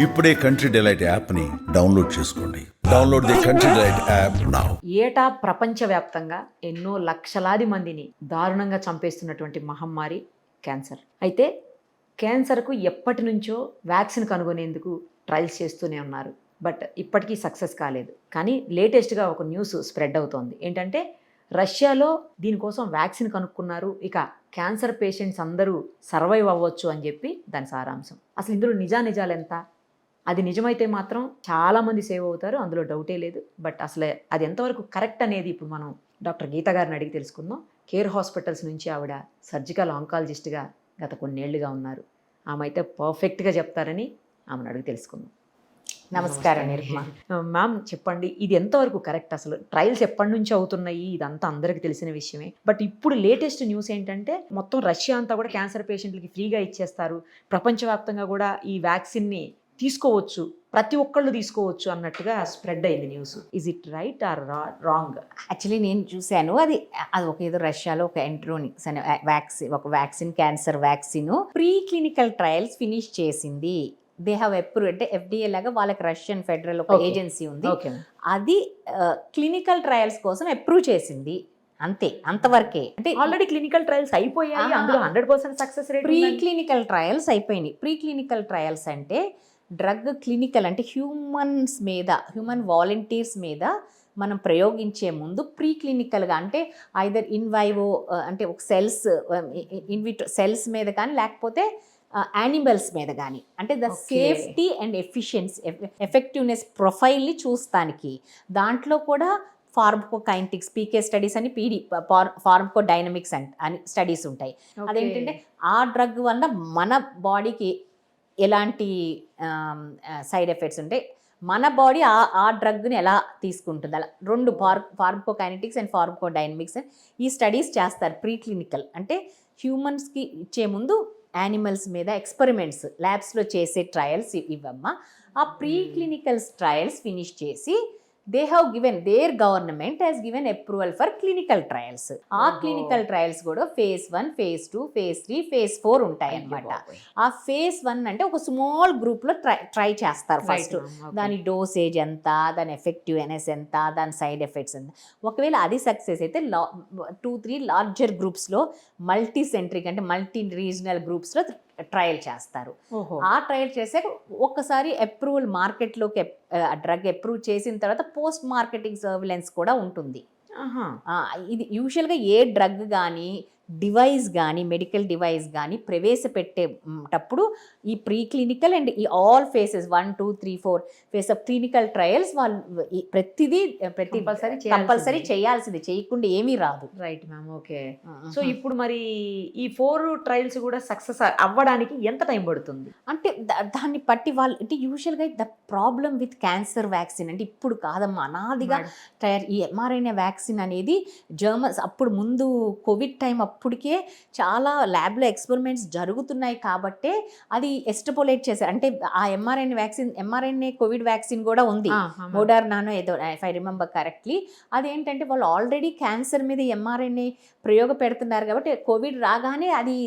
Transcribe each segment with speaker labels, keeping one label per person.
Speaker 1: ఇప్పుడే country delight యాప్ని download చేసుకోండి. Download the country delight app now.
Speaker 2: ఏటా ప్రపంచవ్యాప్తంగా ఎన్నో లక్షలాది మందిని దారుణంగా చంపేస్తున్నటువంటి మహమ్మారి క్యాన్సర్. అయితే క్యాన్సర్కు ఎప్పటి నుంచో వ్యాక్సిన్ కనుగొనేందుకు ట్రయల్స్ చేస్తూనే ఉన్నారు. బట్ ఇప్పటికీ సక్సెస్ కాలేదు. కానీ లేటెస్ట్గా ఒక న్యూస్ స్ప్రెడ్ అవుతోంది. ఏంటంటే రష్యాలో దీనికోసం వ్యాక్సిన్ కనుక్కున్నారు, ఇక క్యాన్సర్ పేషెంట్స్ అందరూ సర్వైవ్ అవ్వచ్చు అని చెప్పి దాని సారాంశం. అసలు ఇందులో నిజాలు ఎంత? అది నిజమైతే మాత్రం చాలామంది సేవ్ అవుతారు, అందులో డౌటే లేదు. బట్ అసలు అది ఎంతవరకు కరెక్ట్ అనేది ఇప్పుడు మనం డాక్టర్ గీత గారిని అడిగి తెలుసుకుందాం. కేర్ హాస్పిటల్స్ నుంచి ఆవిడ సర్జికల్ ఆంకాలజిస్ట్గా గత కొన్నేళ్లుగా ఉన్నారు. ఆమె అయితే పర్ఫెక్ట్గా చెప్తారని ఆమెను అడిగి తెలుసుకుందాం.
Speaker 3: నమస్కారం నిర్మా.
Speaker 2: మ్యామ్ చెప్పండి, ఇది ఎంతవరకు కరెక్ట్? అసలు ట్రయల్స్ ఎప్పటి నుంచి అవుతున్నాయి? ఇదంతా అందరికీ తెలిసిన విషయమే. బట్ ఇప్పుడు లేటెస్ట్ న్యూస్ ఏంటంటే మొత్తం రష్యా అంతా కూడా క్యాన్సర్ పేషెంట్లకి ఫ్రీగా ఇచ్చేస్తారు, ప్రపంచవ్యాప్తంగా కూడా ఈ వ్యాక్సిన్ని తీసుకోవచ్చు, ప్రతి ఒక్కళ్ళు తీసుకోవచ్చు అన్నట్టుగా స్ప్రెడ్ అయింది news. Is it right are wrong?
Speaker 3: Actually నేను చూశాను, అది ఒక ఏదో రష్యాలో ఒక ఎంట్రోనిక్స్ అనే vaccine cancer vaccine pre clinical trials finish చేసింది. దే హ్యావ్ అప్రూవ్, అంటే ఎఫ్డిఏ లాగా వాళ్ళకి రష్యన్ ఫెడరల్ ఒక ఏజెన్సీ ఉంది, అది క్లినికల్ ట్రయల్స్ కోసం అప్రూవ్ చేసింది. అంతే, అంతవరకే. అంటే
Speaker 2: ఆల్రెడీ క్లినికల్ ట్రయల్స్ అయిపోయాయి, అందులో 100% success rate.
Speaker 3: Pre clinical trials అయిపోయినాయి. ప్రీ క్లినికల్ ట్రయల్స్ అంటే డ్రగ్ క్లినికల్ అంటే హ్యూమన్ వాలంటీర్స్ మీద మనం ప్రయోగించే ముందు ప్రీ క్లినికల్గా, అంటే ఐదర్ ఇన్వైవో అంటే ఒక ఇన్విట్రో సెల్స్ మీద కానీ లేకపోతే యానిమల్స్ మీద కానీ, అంటే ద సేఫ్టీ అండ్ ఎఫెక్టివ్నెస్ ప్రొఫైల్ని చూస్తానికి. దాంట్లో కూడా ఫార్మకోకైనెటిక్స్, పీకే స్టడీస్ అని ఫార్మకోడైనమిక్స్ అని స్టడీస్ ఉంటాయి. అదేంటంటే ఆ డ్రగ్ వల్ల మన బాడీకి ఎలాంటి సైడ్ ఎఫెక్ట్స్ ఉంటాయి, మన బాడీ ఆ డ్రగ్ని ఎలా తీసుకుంటుంది, అలా రెండు ఫార్మకోకైనెటిక్స్ అండ్ ఫార్మకోడైనమిక్స్ ఈ స్టడీస్ చేస్తారు. ప్రీ క్లినికల్ అంటే హ్యూమన్స్కి ఇచ్చే ముందు యానిమల్స్ మీద ఎక్స్పెరిమెంట్స్ ల్యాబ్స్లో చేసే ట్రయల్స్ ఇవమ్మా. ఆ ప్రీ క్లినికల్ ట్రయల్స్ ఫినిష్ చేసి they have given, their government has given approval for clinical trials. ఆ క్లినికల్ ట్రయల్స్ కూడా phase 1, phase 2, phase 3, phase 4 ఉంటాయి అన్నమాట. ఆ phase 1 అంటే ఒక స్మాల్ గ్రూప్లో ట్రై చేస్తారు ఫస్ట్. దాని డోసేజ్ ఎంత, దాని ఎఫెక్టివ్నెస్ ఎంత, దాని సైడ్ ఎఫెక్ట్స్ ఎంత. ఒకవేళ అది సక్సెస్ అయితే 2-3 లార్జర్ గ్రూప్స్లో మల్టీ సెంట్రిక్ అంటే మల్టీ రీజనల్ గ్రూప్స్లో ట్రయల్ చేస్తారు. ఆ ట్రయల్ చేసాక ఒక్కసారి అప్రూవల్ మార్కెట్లోకి డ్రగ్ అప్రూవ్ చేసిన తర్వాత పోస్ట్ మార్కెటింగ్ సర్విలెన్స్ కూడా ఉంటుంది. ఇది యూజువల్గా ఏ డ్రగ్ కానీ డివైస్ కానీ మెడికల్ డివైస్ కానీ ప్రవేశపెట్టేటప్పుడు ఈ ప్రీ క్లినికల్ అండ్ ఈ all faces 1, 2, 3, 4 face of clinical trials వాళ్ళు ప్రతి కంపల్సరీ చేయాల్సింది, చేయకుండా ఏమీ రాదు.
Speaker 2: Right ma'am, okay. సో ఇప్పుడు మరి ఈ 4 ట్రయల్స్ కూడా సక్సెస్ అవ్వడానికి ఎంత టైం పడుతుంది?
Speaker 3: అంటే దాన్ని బట్టి వాళ్ళు, అంటే యూజువల్గా the problem with cancer vaccine అంటే ఇప్పుడు కాదమ్మా, అనాదిగా ఈ mRNA వ్యాక్సిన్ అనేది జర్మన్స్ అప్పుడు ముందు కోవిడ్ టైం అప్పటికే చాలా ల్యాబ్లో ఎక్స్పెరిమెంట్స్ జరుగుతున్నాయి కాబట్టే అది ఎస్టపోలేట్ చేశారు. అంటే ఆ mRNA కోవిడ్ వ్యాక్సిన్ కూడా ఉంది, మోడర్నానో ఏదో, ఇఫ్ ఐ రిమెంబర్ కరెక్ట్లీ. అదేంటంటే వాళ్ళు ఆల్రెడీ క్యాన్సర్ మీద mRNA ప్రయోగ పెడుతున్నారు కాబట్టి కోవిడ్ రాగానే అది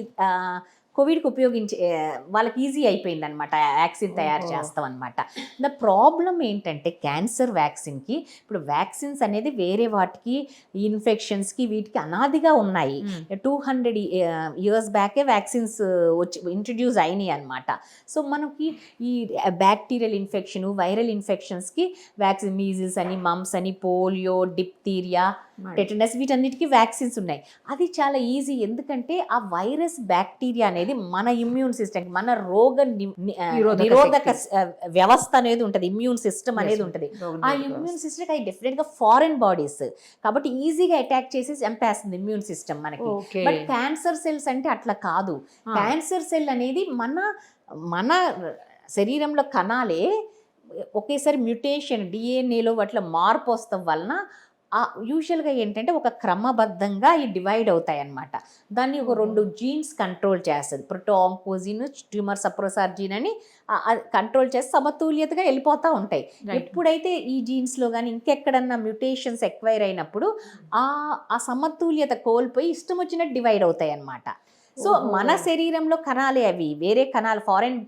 Speaker 3: కోవిడ్కి ఉపయోగించే వాళ్ళకి ఈజీ అయిపోయింది అనమాట, వ్యాక్సిన్ తయారు చేస్తాం అనమాట. ద ప్రాబ్లం ఏంటంటే క్యాన్సర్ వ్యాక్సిన్కి ఇప్పుడు వ్యాక్సిన్స్ అనేది వేరే వాటికి ఇన్ఫెక్షన్స్కి వీటికి అనాదిగా ఉన్నాయి. 200 years బ్యాకే వ్యాక్సిన్స్ ఇంట్రడ్యూస్ అయినాయి అనమాట. సో మనకి ఈ బ్యాక్టీరియల్ ఇన్ఫెక్షన్, వైరల్ ఇన్ఫెక్షన్స్కి వ్యాక్సిన్, మీజిల్స్ అని, మమ్స్ అని, పోలియో, డిప్తీరియా, టెటనస్, వీటన్నిటికీ వ్యాక్సిన్స్ ఉన్నాయి. అది చాలా ఈజీ, ఎందుకంటే ఆ వైరస్ బ్యాక్టీరియా అనేది మన ఇమ్యూన్ సిస్టమ్, మన రోగ నిరోధక వ్యవస్థ అనేది ఉంటుంది, ఇమ్యూన్ సిస్టమ్ అనేది ఉంటుంది. ఆ ఇమ్యూన్ సిస్టమ్ అది డెఫినెట్గా ఫారెన్ బాడీస్ కాబట్టి ఈజీగా అటాక్ చేసి చంపేస్తుంది ఇమ్యూన్ సిస్టమ్ మనకి. బట్ క్యాన్సర్ సెల్స్ అంటే అట్లా కాదు. క్యాన్సర్ సెల్ అనేది మన శరీరంలో కణాలే ఒకేసారి మ్యుటేషన్, డిఎన్ఏలో అట్లా మార్పు వస్తాం వలన యూజువల్గా ఏంటంటే ఒక క్రమబద్ధంగా ఈ డివైడ్ అవుతాయి అన్నమాట. దాన్ని ఒక 2 జీన్స్ కంట్రోల్ చేస్తుంది, ప్రోటోఆంకోజిన్, ట్యూమర్ సప్రెసర్ జీన్ అని కంట్రోల్ చేసి సమతుల్యతగా వెళ్ళిపోతూ ఉంటాయి. ఎప్పుడైతే ఈ జీన్స్లో కానీ ఇంకెక్కడన్నా మ్యూటేషన్స్ ఎక్వైర్ అయినప్పుడు ఆ సమతుల్యత కోల్పోయి ఇష్టం వచ్చినట్టు డివైడ్ అవుతాయి అన్నమాట. సో
Speaker 2: ఓహో.
Speaker 3: మన శరీరంలో కణాలే అవి, వేరే కణాలు, ఫారెన్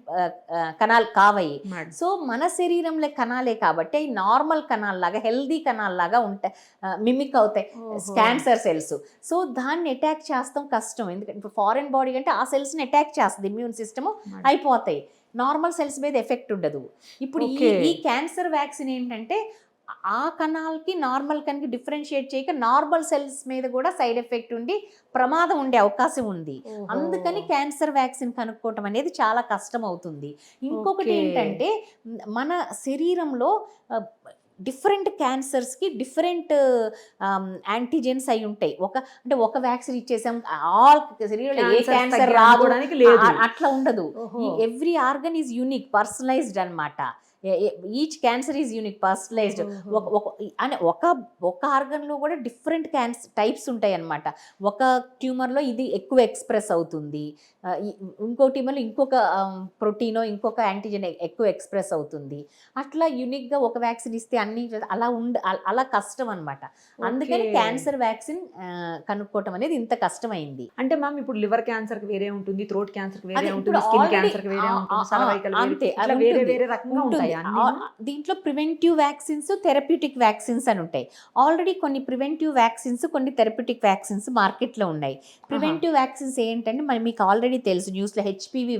Speaker 3: కణాలు కావయి.
Speaker 2: మేడం.
Speaker 3: సో మన శరీరంలో కణాలే కాబట్టి అవి నార్మల్ కణాల్లాగా, హెల్దీ కణాల్లాగా ఉంటాయి, మిమిక్ అవుతాయి
Speaker 2: ఓహో.
Speaker 3: Cancer cells. సో దాన్ని అటాక్ చేస్తాం కష్టం, ఎందుకంటే ఇప్పుడు ఫారెన్ బాడీ అంటే ఆ సెల్స్ని అటాక్ చేస్తుంది ఇమ్యూన్ సిస్టమ్,
Speaker 2: మేడం.
Speaker 3: అయిపోతాయి. నార్మల్ సెల్స్ మీద ఎఫెక్ట్ ఉండదు. ఇప్పుడు ఈ
Speaker 2: Okay.
Speaker 3: ఈ క్యాన్సర్ వ్యాక్సిన్ ఏంటంటే ఆ కణాలకి నార్మల్ కణాలకి డిఫరెన్షియేట్ చేయక నార్మల్ సెల్స్ మీద కూడా సైడ్ ఎఫెక్ట్ ఉండి ప్రమాదం ఉండే అవకాశం ఉంది.
Speaker 2: ఓహో.
Speaker 3: అందుకని క్యాన్సర్ వ్యాక్సిన్ కనుక్కోవటం అనేది చాలా కష్టం అవుతుంది. ఇంకొకటి
Speaker 2: Okay.
Speaker 3: ఏంటంటే మన శరీరంలో డిఫరెంట్ క్యాన్సర్స్కి డిఫరెంట్ యాంటీజెన్స్ అయి ఉంటాయి. ఒక వ్యాక్సిన్ ఇచ్చేసాం ఆల్ శరీరంలో ఏ
Speaker 2: Cancer
Speaker 3: క్యాన్సర్
Speaker 2: తగ్గి
Speaker 3: రాదు
Speaker 2: అనుకోవడానికి లేదు.
Speaker 3: అట్లా ఉండదు.
Speaker 2: ఓహో.
Speaker 3: Every organ is unique, personalized అనమాట. Each cancer is unique, personalized.
Speaker 2: ఓహో.
Speaker 3: అని ఒక ఆర్గన్లో కూడా డిఫరెంట్ టైప్స్ ఉంటాయి అన్నమాట. ఒక ట్యూమర్లో ఇది ఎక్కువ ఎక్స్ప్రెస్ అవుతుంది, ఇంకో ట్యూమర్లో ఇంకొక ప్రోటీనో ఇంకొక యాంటీజెన్ ఎక్కువ ఎక్స్ప్రెస్ అవుతుంది. అట్లా యూనిక్గా ఒక వ్యాక్సిన్ ఇస్తే అన్ని అలా కష్టం అనమాట. అందుకని
Speaker 2: Okay.
Speaker 3: క్యాన్సర్ వ్యాక్సిన్ కనుక్కోవటం అనేది ఇంత కష్టమైంది.
Speaker 2: అంటే మ్యామ్ ఇప్పుడు లివర్ క్యాన్సర్ కి వేరే ఉంటుంది, థ్రోట్ క్యాన్సర్ కి వేరే
Speaker 3: అదే
Speaker 2: ఉంటుంది,
Speaker 3: ఇప్పుడు
Speaker 2: స్కిన్
Speaker 3: already
Speaker 2: క్యాన్సర్ కి వేరే ఉంటుంది, cervical వేరే,
Speaker 3: అంతే,
Speaker 2: ఇట్లా
Speaker 3: అది
Speaker 2: వేరే
Speaker 3: ఉంటుంది.
Speaker 2: వేరే రకంగా
Speaker 3: ఉంటుంది.
Speaker 2: ఉంటాయి అన్ని.
Speaker 3: దీంట్లో ప్రివెంటివ్ వ్యాక్సిన్స్, థెరప్యూటిక్ వ్యాక్సిన్స్ అని ఉంటాయి. ఆల్రెడీ కొన్ని ప్రివెంటివ్ వ్యాక్సిన్స్, కొన్ని థెరప్యూటిక్ వ్యాక్సిన్స్ మార్కెట్లో ఉన్నాయి. ప్రివెంటివ్ వ్యాక్సిన్స్ ఏంటంటే మరి మీకు ఆల్రెడీ తెలుసు, న్యూస్లో HPV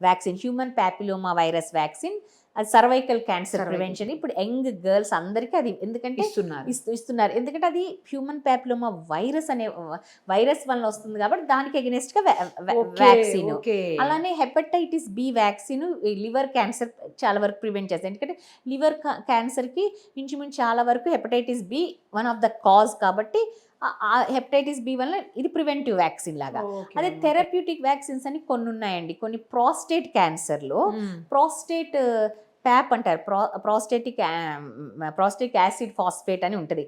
Speaker 3: vaccine, human papilloma virus vaccine, అది సర్వైకల్ క్యాన్సర్
Speaker 2: Cervical.
Speaker 3: ప్రివెన్షన్. ఇప్పుడు యంగ్ గర్ల్స్ అందరికీ అది ఎందుకంటే
Speaker 2: ఇస్తున్నారు.
Speaker 3: ఇస్తున్నారు, ఎందుకంటే అది హ్యూమన్ ప్యాపిలోమా వైరస్ అనే వైరస్ వల్ల వస్తుంది కాబట్టి దానికి అగెనిస్ట్గా వ్యాక్సిన్.
Speaker 2: ఓకే.
Speaker 3: అలానే hepatitis B vaccine liver cancer చాలా వరకు ప్రివెంట్ చేస్తుంది. ఎందుకంటే లివర్ క్యాన్సర్కి ఇంచుమించు చాలా వరకు hepatitis B one of the cause కాబట్టి ఆ హెపటైటిస్ బి వల్ల ఇది ప్రివెంటివ్ వ్యాక్సిన్ లాగా. అదే థెరప్యూటిక్ వ్యాక్సిన్స్ అని కొన్ని ఉన్నాయండి. కొన్ని ప్రాస్టేట్ క్యాన్సర్లో ప్రాస్టేట్ ప్యాప్ అంటారు, ప్రాస్టేటిక్ యాసిడ్ ఫాస్ఫేట్ అని ఉంటుంది.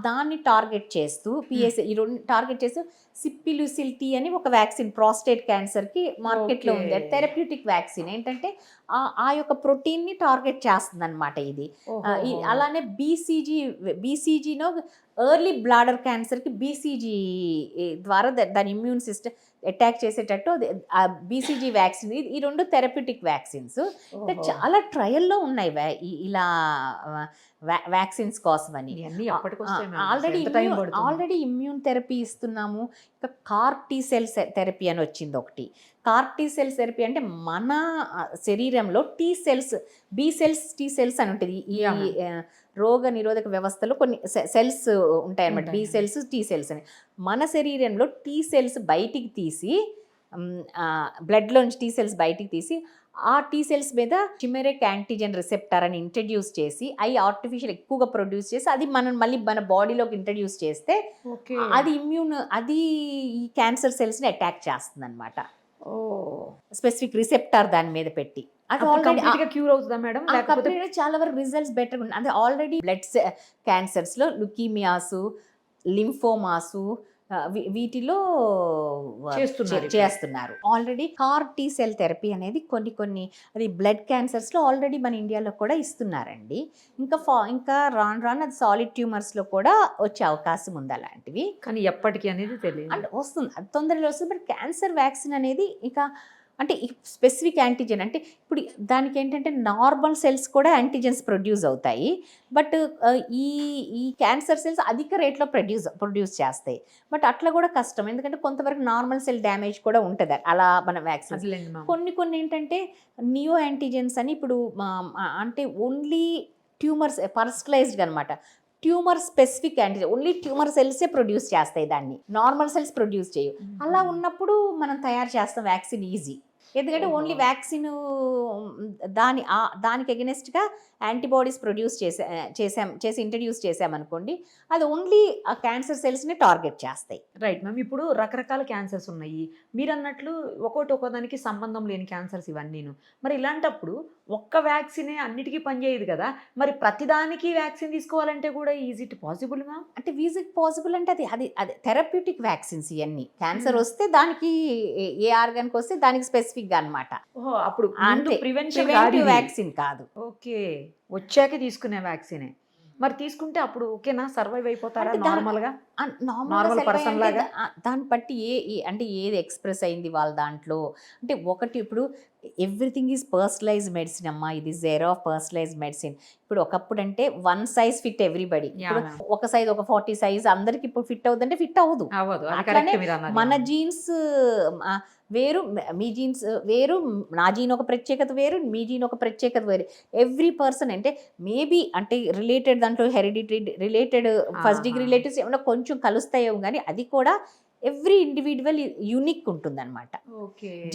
Speaker 3: దాన్ని టార్గెట్ చేస్తూ పిఎస్ ఈ రెండు టార్గెట్ చేస్తూ సిప్పిలుసిల్ టీ అని ఒక వ్యాక్సిన్ ప్రాస్టేట్ క్యాన్సర్కి మార్కెట్లో ఉంది. అది థెరప్యూటిక్ వ్యాక్సిన్. ఏంటంటే ఆ యొక్క ప్రోటీన్ని టార్గెట్ చేస్తుంది అనమాట ఇది. అలానే బీసీజీనో ఎర్లీ బ్లాడర్ క్యాన్సర్కి బీసీజీ ద్వారా దాని ఇమ్యూన్ సిస్టమ్ అటాక్ చేసేటట్టు ఆ బీసీజీ వ్యాక్సిన్, ఈ రెండు థెరప్యూటిక్ వ్యాక్సిన్స్. ఇంకా చాలా ట్రయల్లో ఉన్నాయి ఇలా వ్యాక్సిన్స్ కోసమని. ఆల్రెడీ ఇమ్యూన్ థెరపీ ఇస్తున్నాము. ఇంకా కార్ టీ సెల్స్ థెరపీ అని వచ్చింది ఒకటి. కార్ టీ సెల్స్ థెరపీ అంటే మన శరీరంలో T cells, B cells, T cells అని ఉంటుంది. ఈ రోగ నిరోధక వ్యవస్థలో కొన్ని సెల్స్ ఉంటాయి అన్నమాట, బి సెల్స్, టీ సెల్స్ అని. మన శరీరంలో టీ సెల్స్ బయటికి తీసి, బ్లడ్లోంచి టీ సెల్స్ బయటికి తీసి ఆ టీ సెల్స్ మీద చిమెరిక్ యాంటీజెన్ రిసెప్టర్ అని ఇంట్రడ్యూస్ చేసి, అవి ఆర్టిఫిషియల్ ఎక్కువగా ప్రొడ్యూస్ చేసి అది మళ్ళీ మన బాడీలోకి ఇంట్రడ్యూస్ చేస్తే అది అది ఈ క్యాన్సర్ సెల్స్ని అటాక్ చేస్తుంది అనమాట. స్పెసిఫిక్ రిసెప్టర్ దాని మీద పెట్టి అది ఆల్రెడీ
Speaker 2: క్యూర్ అవుతుందా మేడం? లేకపోతే
Speaker 3: చాలా వరకు రిజల్ట్స్ బెటర్ ఉన్నాయి. అది ఆల్రెడీ బ్లడ్ క్యాన్సర్స్లో లుకీమియాసు, లింఫోమాసు వీటిలో చేస్తున్నారు. Already car T cell therapy అనేది కొన్ని అది బ్లడ్ క్యాన్సర్స్లో ఆల్రెడీ మన ఇండియాలో కూడా ఇస్తున్నారండి. ఇంకా రాను అది సాలిడ్ ట్యూమర్స్లో కూడా వచ్చే అవకాశం ఉంది అలాంటివి.
Speaker 2: కానీ ఎప్పటికీ అనేది తెలియదు,
Speaker 3: అంటే వస్తుంది, అది తొందరలో వస్తుంది. బట్ క్యాన్సర్ వ్యాక్సిన్ అనేది ఇంకా అంటే స్పెసిఫిక్ యాంటీజెన్ అంటే ఇప్పుడు దానికి ఏంటంటే నార్మల్ సెల్స్ కూడా యాంటీజెన్స్ ప్రొడ్యూస్ అవుతాయి. బట్ ఈ క్యాన్సర్ సెల్స్ అధిక రేట్లో ప్రొడ్యూస్ చేస్తాయి. బట్ అట్లా కూడా కష్టం, ఎందుకంటే కొంతవరకు నార్మల్ సెల్ డ్యామేజ్ కూడా ఉంటుంది అలా మన వ్యాక్సిన్. కొన్ని ఏంటంటే నియో యాంటీజెన్స్ అని ఇప్పుడు అంటే ఓన్లీ ట్యూమర్స్ పర్సనలైజ్డ్ అనమాట. Tumour specific antigen only tumour సెల్సే ప్రొడ్యూస్ చేస్తాయి, దాన్ని నార్మల్ సెల్స్ ప్రొడ్యూస్ చేయవు. అలా ఉన్నప్పుడు మనం తయారు చేస్తాం వ్యాక్సిన్ ఈజీ, ఎందుకంటే ఓన్లీ వ్యాక్సిన్ దానికి అగెనిస్ట్గా యాంటీబాడీస్ ప్రొడ్యూస్ చేసి ఇంట్రడ్యూస్ చేసామనుకోండి, అది ఓన్లీ ఆ క్యాన్సర్ సెల్స్ని టార్గెట్ చేస్తాయి.
Speaker 2: Right ma'am. ఇప్పుడు రకరకాల క్యాన్సర్స్ ఉన్నాయి, మీరు అన్నట్లు ఒక్కోదానికి సంబంధం లేని క్యాన్సర్స్ ఇవన్నీను. మరి ఇలాంటప్పుడు ఒక్క వ్యాక్సినే అన్నిటికీ పనిచేయదు కదా, మరి ప్రతిదానికి వ్యాక్సిన్ తీసుకోవాలంటే కూడా ఈజ్ ఇట్ పాసిబుల్ మ్యామ్?
Speaker 3: అంటే ఈజ్ ఇట్ పాసిబుల్ అంటే అది థెరప్యూటిక్ వ్యాక్సిన్స్ ఇవన్నీ. క్యాన్సర్ వస్తే దానికి ఏ ఆర్గాన్కి వస్తే దానికి స్పెసిఫిక్గా అనమాట.
Speaker 2: అప్పుడు
Speaker 3: ప్రివెంటివ్ వ్యాక్సిన్ కాదు.
Speaker 2: ఓకే, వచ్చాక తీసుకునే వ్యాక్సినే. మరి తీసుకుంటే అప్పుడు ఓకేనా, సర్వైవ్ అయిపోతారా నార్మల్గా? Normal person లాగా?
Speaker 3: దాన్ని బట్టి అంటే ఏది ఎక్స్ప్రెస్ అయింది వాళ్ళ దాంట్లో. అంటే ఒకటి ఇప్పుడు ఎవ్రీథింగ్ ఈజ్ పర్సనలైజ్డ్ మెడిసిన్ అమ్మా, ఇది జీరో ఆఫ్ పర్సనలైజ్డ్ మెడిసిన్. ఇప్పుడు ఒకప్పుడు అంటే వన్ సైజ్ ఫిట్ ఎవ్రీబడి, ఇప్పుడు ఒక సైజ్ ఒక 40 సైజ్ అందరికి ఇప్పుడు ఫిట్ అవుతుందంటే ఫిట్ అవ్వదు. అట్లానే మన జీన్స్ వేరు, మీ జీన్స్ వేరు, నా జీన్ ఒక ప్రత్యేకత వేరు, మీ జీన్ ఒక ప్రత్యేకత వేరు. ఎవ్రీ పర్సన్ అంటే మేబీ అంటే రిలేటెడ్ దాంట్లో hereditary related first degree relatives ఏమన్నా కొంచెం కలుస్తాయేమో, కానీ అది కూడా ఎవ్రీ ఇండివిజువల్ యూనిక్ ఉంటుంది అనమాట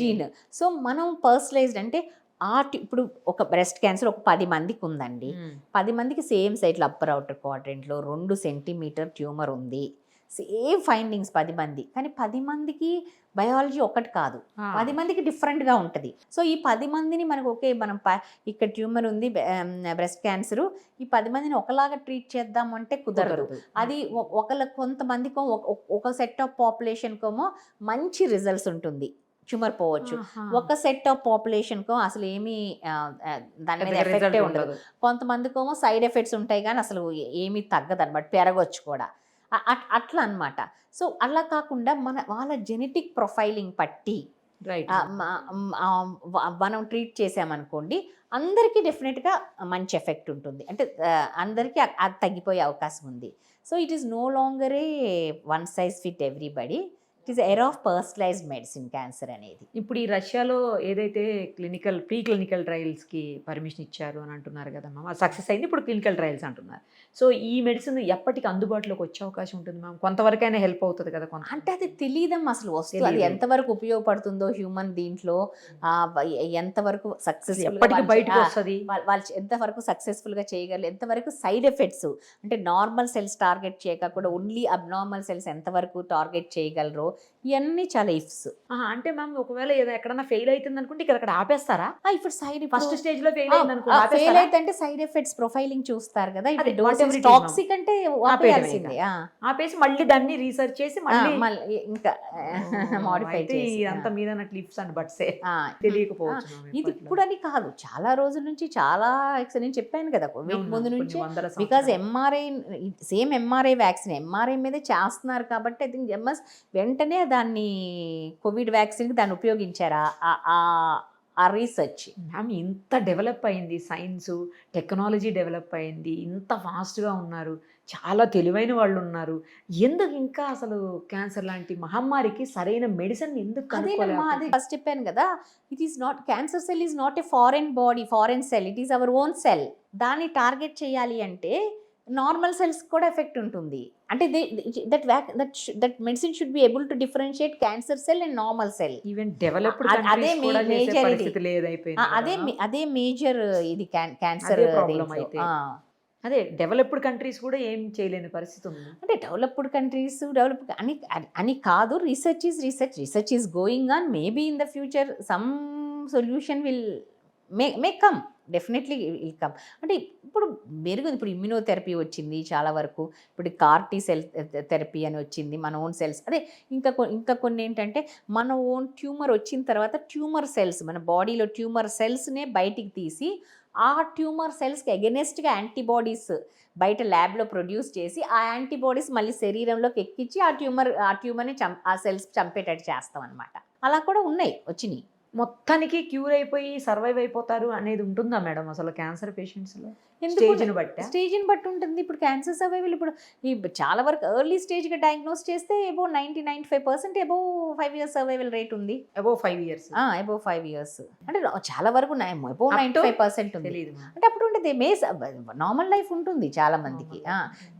Speaker 3: జీన్. సో మనం పర్సనలైజ్డ్ అంటే ఇప్పుడు ఒక బ్రెస్ట్ క్యాన్సర్ ఒక 10 మందికి ఉందండి, 10 మందికి సేమ్ సైట్లో అప్పర్ అవుటర్ క్వాడ్రెంట్లో 2 సెంటీమీటర్ ట్యూమర్ ఉంది, సేమ్ ఫైండింగ్స్ 10 మంది, కానీ 10 మందికి బయాలజీ ఒకటి కాదు, 10 మందికి డిఫరెంట్గా ఉంటుంది. సో ఈ 10 మందిని మనకు ఓకే మనం ఇక్కడ ట్యూమర్ ఉంది బ్రెస్ట్ క్యాన్సరు, ఈ 10 మందిని ఒకలాగా ట్రీట్ చేద్దామంటే కుదరదు. అది కొంతమందికో ఒక సెట్ ఆఫ్ పాపులేషన్కేమో మంచి రిజల్ట్స్ ఉంటుంది, ట్యూమర్ పోవచ్చు. ఒక సెట్ ఆఫ్ పాపులేషన్కో అసలు ఏమీ దాని మీద ఎఫెక్టే ఉండదు. కొంతమందికేమో సైడ్ ఎఫెక్ట్స్ ఉంటాయి కానీ అసలు ఏమీ తగ్గదు అనమాట, పెరగవచ్చు కూడా, అట్లా అనమాట. సో అలా కాకుండా వాళ్ళ జెనెటిక్ ప్రొఫైలింగ్ పట్టి మనం ట్రీట్ చేసామనుకోండి, అందరికీ డెఫినెట్గా మంచి ఎఫెక్ట్ ఉంటుంది, అంటే అందరికీ అది తగ్గిపోయే అవకాశం ఉంది. So it is no longer a one size fit everybody, it is era of personalised medicine cancer అనేది.
Speaker 2: ఇప్పుడు ఈ రష్యాలో ఏదైతే ప్రీ క్లినికల్ ట్రయల్స్కి పర్మిషన్ ఇచ్చారు అని అంటున్నారు కదా మ్యామ్, అది సక్సెస్ అయింది, ఇప్పుడు క్లినికల్ ట్రయల్స్ అంటున్నారు. సో ఈ మెడిసిన్ ఎప్పటికి అందుబాటులోకి వచ్చే అవకాశం ఉంటుంది మ్యామ్? కొంతవరకైనా హెల్ప్ అవుతుంది కదా కొంత?
Speaker 3: అంటే అది తెలియదమ్మా అసలు వస్తుంది, అది ఎంతవరకు ఉపయోగపడుతుందో హ్యూమన్ దీంట్లో, ఎంతవరకు సక్సెస్
Speaker 2: ఎప్పటికీ బయటకు వస్తుంది,
Speaker 3: వాళ్ళు ఎంతవరకు సక్సెస్ఫుల్గా చేయగలరు, ఎంతవరకు సైడ్ ఎఫెక్ట్స్ అంటే నార్మల్ సెల్స్ టార్గెట్ చేయకుండా ఓన్లీ అబ్నార్మల్ సెల్స్ ఎంతవరకు టార్గెట్ చేయగలరో, ఇవన్నీ చాలా ఇఫ్స్.
Speaker 2: అంటే మ్యామ్ ఒకవేళ ఎక్కడన్నా ఫెయిల్ అవుతుంది అనుకుంటే ఇక్కడ ఆపేస్తారా?
Speaker 3: ఇప్పుడు సైడ్
Speaker 2: ఫస్ట్ స్టేజ్ లో ఫెయిల్
Speaker 3: ఫెయిల్ అయితే సైడ్ ఎఫెక్ట్స్ ప్రొఫైలింగ్ చూస్తారు కదా, టాక్సిక్ అంటే ఆపేయాల్సిందే,
Speaker 2: ఆపేసి మళ్ళీ దాన్ని రీసెర్చ్ చేసి మళ్ళీ
Speaker 3: ఇంకా మోడిఫై చేసి
Speaker 2: అంత మీద లిప్స్ అండ్ బట్సే తెలియకపోవచ్చు.
Speaker 3: ఇది ఇప్పుడు అని కాదు, చాలా రోజుల నుంచి చాలా నేను చెప్పాను కదా ముందు నుంచి, because MRI same MRI vaccine MRI మీదే చేస్తున్నారు కాబట్టి ఐ థింక్ వెంటనే దాన్ని కోవిడ్ వ్యాక్సిన్కి దాన్ని ఉపయోగించారా ఆ రీసెర్చ్.
Speaker 2: మ్యామ్ ఇంత డెవలప్ అయింది, సైన్స్ టెక్నాలజీ డెవలప్ అయింది, ఇంత ఫాస్ట్గా ఉన్నారు, చాలా తెలివైన వాళ్ళు ఉన్నారు, ఎందుకు ఇంకా అసలు క్యాన్సర్ లాంటి మహమ్మారికి సరైన మెడిసిన్ ఎందుకు?
Speaker 3: అదే ఫస్ట్ చెప్పాను కదా, it is not cancer cell is not a foreign body, foreign cell, it is our own cell. దాన్ని టార్గెట్ చేయాలి అంటే నార్మల్ సెల్స్ కూడా ఎఫెక్ట్ ఉంటుంది, అంటే that medicine should be able to differentiate cancer cell and normal cell.
Speaker 2: Even developed
Speaker 3: అదే major ఇది cancer.
Speaker 2: అదే developed countries కూడా ఏం చేయలేని పరిస్థితి ఉంది.
Speaker 3: అంటే డెవలప్డ్ కంట్రీస్ అని కాదు, research is going on, maybe in the future some solution will may come, definitely will come. అంటే ఇప్పుడు మెరుగుంది, ఇప్పుడు ఇమ్యూనోథెరపీ వచ్చింది చాలా వరకు, ఇప్పుడు కార్టీ సెల్ థెరపీ అని వచ్చింది, మన ఓన్ సెల్స్. అదే ఇంకా కొన్ని ఏంటంటే మన ఓన్ ట్యూమర్ వచ్చిన తర్వాత ట్యూమర్ సెల్స్, మన బాడీలో ట్యూమర్ సెల్స్నే బయటికి తీసి ఆ ట్యూమర్ సెల్స్కి అగెనెస్ట్గా యాంటీబాడీస్ బయట ల్యాబ్లో ప్రొడ్యూస్ చేసి ఆ యాంటీబాడీస్ మళ్ళీ శరీరంలోకి ఎక్కించి ఆ ట్యూమర్ని ఆ సెల్స్ చంపేటట్టు చేస్తాం అనమాట. అలా కూడా వచ్చినాయి.
Speaker 2: మొత్తానికి క్యూర్ అయిపోయి సర్వైవ్ అయిపోతారు అనేది ఉంటుందా మేడం అసలు క్యాన్సర్ పేషెంట్స్లో? స్టేజ్ని
Speaker 3: బట్టి ఉంటుంది. ఇప్పుడు క్యాన్సర్ సర్వైవల్ ఇప్పుడు చాలా వరకు ఎర్లీ స్టేజ్గా డయాగ్నోస్ చేస్తే above 90-95% above 5 years survival rate ఉంది.
Speaker 2: అబోవ్ 5 years
Speaker 3: అబోవ్ 5 years అంటే చాలా వరకు అబోవ్ 95% ఉంది. అంటే అప్పుడు ఉంటుంది నార్మల్ లైఫ్ ఉంటుంది చాలా మందికి.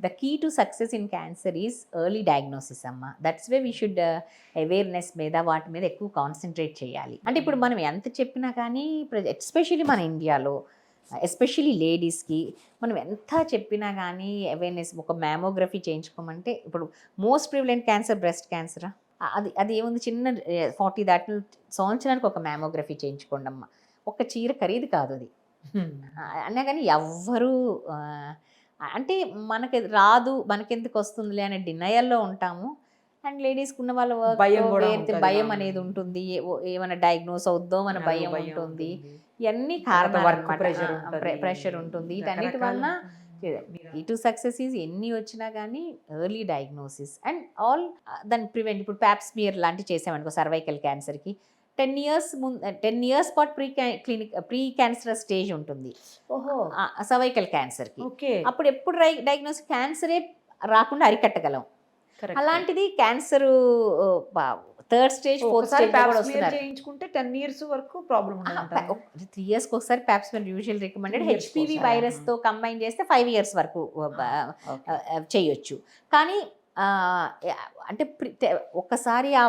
Speaker 3: The key to success in cancer is early diagnosis అమ్మ. That's way we should awareness మీద వాటి మీద ఎక్కువ కాన్సన్ట్రేట్ చేయాలి. అంటే ఇప్పుడు మనం ఎంత చెప్పినా కానీ ఎస్పెషల్లీ మన ఇండియాలో ఎస్పెషల్లీ లేడీస్కి మనం ఎంత చెప్పినా కానీ అవేర్నెస్, ఒక మ్యామోగ్రఫీ చేయించుకోమంటే ఇప్పుడు మోస్ట్ ప్రివలెంట్ క్యాన్సర్ బ్రెస్ట్ క్యాన్సరా, అది ఏముంది చిన్న 40 దాటిన సంవత్సరానికి ఒక మ్యామోగ్రఫీ చేయించుకోండి అమ్మ. ఒక చీర ఖరీదు కాదు అది అన్నా కానీ ఎవ్వరూ అంటే మనకి రాదు మనకెందుకు వస్తుందిలే అనే డినయల్లో ఉంటాము. అండ్ లేడీస్కి ఉన్న వాళ్ళ భయం అనేది ఉంటుంది, ఏమైనా డయాగ్నోస్ అవుద్దో మన భయం ఉంటుంది, ఇవన్నీ కారణాలు, ప్రెషర్ ఉంటుంది. వీటన్నిటి వలన ఈ టు సక్సెస్ ఈజ్ ఎన్ని వచ్చినా కానీ ఎర్లీ డయాగ్నోసిస్ అండ్ ఆల్ దాన్ని ప్రివెంట్. ఇప్పుడు ప్యాప్స్మియర్ లాంటివి చేసామనుకో సర్వైకల్ క్యాన్సర్కి 10 years పాటు ప్రీ క్యాన్సర్ స్టేజ్ ఉంటుంది
Speaker 2: ఓహో
Speaker 3: సర్వైకల్ క్యాన్సర్కి.
Speaker 2: ఓకే
Speaker 3: అప్పుడు ఎప్పుడు డయాగ్నోస్ క్యాన్సరే రాకుండా అరికట్టగలం. అలాంటిది cancer 3rd stage 4th stage కూడా వస్తున్నారు.
Speaker 2: చేయించుకుంటే 10 years వరకు ప్రాబ్లం
Speaker 3: 3 years ఒకసారి Pap smear usual recommended.
Speaker 2: 3 years
Speaker 3: HPV
Speaker 2: ఒకసారి.
Speaker 3: వైరస్తో కంబైన్ చేస్తే 5 years వరకు చేయొచ్చు. కానీ అంటే ఒక్కసారి ఆ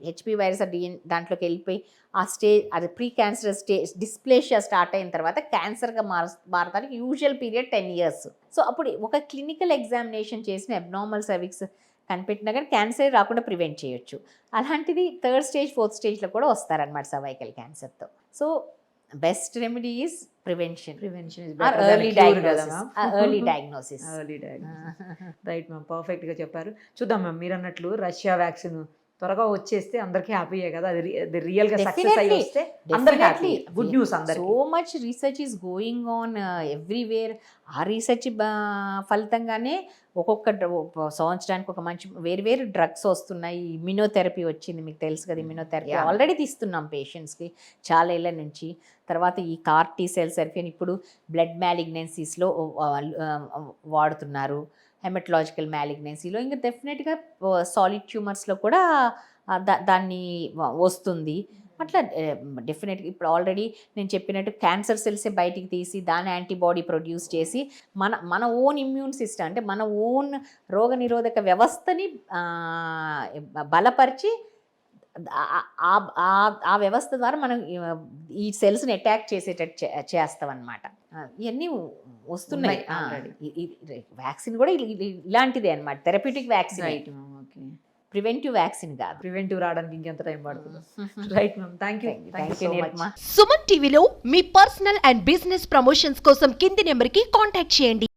Speaker 3: హెచ్పి వైరస్ దాంట్లోకి వెళ్ళిపోయి ఆ స్టేజ్ అది pre cancer stage dysplasia start అయిన తర్వాత క్యాన్సర్గా మారడానికి యూజువల్ పీరియడ్ 10 years. సో అప్పుడు ఒక క్లినికల్ ఎగ్జామినేషన్ చేసిన అబ్నార్మల్ సర్విక్స్ కనిపెట్టినా కానీ క్యాన్సర్ రాకుండా ప్రివెంట్ చేయొచ్చు. అలాంటిది 3rd స్టేజ్ 4th స్టేజ్లో కూడా వస్తారనమాట సర్వైకల్ క్యాన్సర్తో. So best remedy is prevention early diagnosis.
Speaker 2: Right ma'am, perfect గా చెప్పారు. చూద్దాం మ్యామ్, మీరు అన్నట్లు రష్యా వ్యాక్సిన్ త్వరగా వచ్చేస్తే అందరికీ హ్యాపీయే కదా, అది రియల్ గా సక్సెస్ అయ్యి వస్తే అందరికీ హ్యాపీ. గుడ్ న్యూస్ అందరికీ.
Speaker 3: So much research is going on everywhere. ఆ రీసెర్చ్ ఫలితంగానే ఒక్కొక్క సంవత్సరానికి ఒక మంచి వేరు డ్రగ్స్ వస్తున్నాయి. ఇమ్యూనోథెరపీ వచ్చింది, మీకు తెలుసు కదా. ఇమ్యూనోథెరపీ ఆల్రెడీ తీస్తున్నాం పేషెంట్స్కి చాలా ఏళ్ళ నుంచి. తర్వాత ఈ CAR-T సెల్ థెరపీ ఇప్పుడు బ్లడ్ మ్యాలిగ్నెన్సీస్లో వాడుతున్నారు, హెమటలాజికల్ మ్యాలిగ్నెన్సీలో, ఇంకా డెఫినెట్గా సాలిడ్ ట్యూమర్స్లో కూడా దాన్ని వస్తుంది. అట్లా డెఫినెట్గా ఇప్పుడు ఆల్రెడీ నేను చెప్పినట్టు క్యాన్సర్ సెల్సే బయటికి తీసి దాని యాంటీబాడీ ప్రొడ్యూస్ చేసి మన ఓన్ ఇమ్యూన్ సిస్టమ్ అంటే మన ఓన్ రోగనిరోధక వ్యవస్థని బలపరిచి ఆ వ్యవస్థ ద్వారా మనం ఈ సెల్స్ని అటాక్ చేసేటట్టు చేస్తాం అన్నమాట. ఇవన్నీ వస్తున్నాయి. వ్యాక్సిన్ కూడా ఇలాంటిదే అనమాట, therapeutic vaccine.
Speaker 2: Okay,
Speaker 3: preventive vaccine కాదు.
Speaker 2: ప్రివెంటివ్ రావడానికి ఇంకెంత టైం పడుతుంది. Right ma'am, thank you.
Speaker 4: Suman టీవీలో మీ పర్సనల్ అండ్ బిజినెస్ ప్రమోషన్స్ కోసం కింది నెంబర్కి కాంటాక్ట్ చేయండి.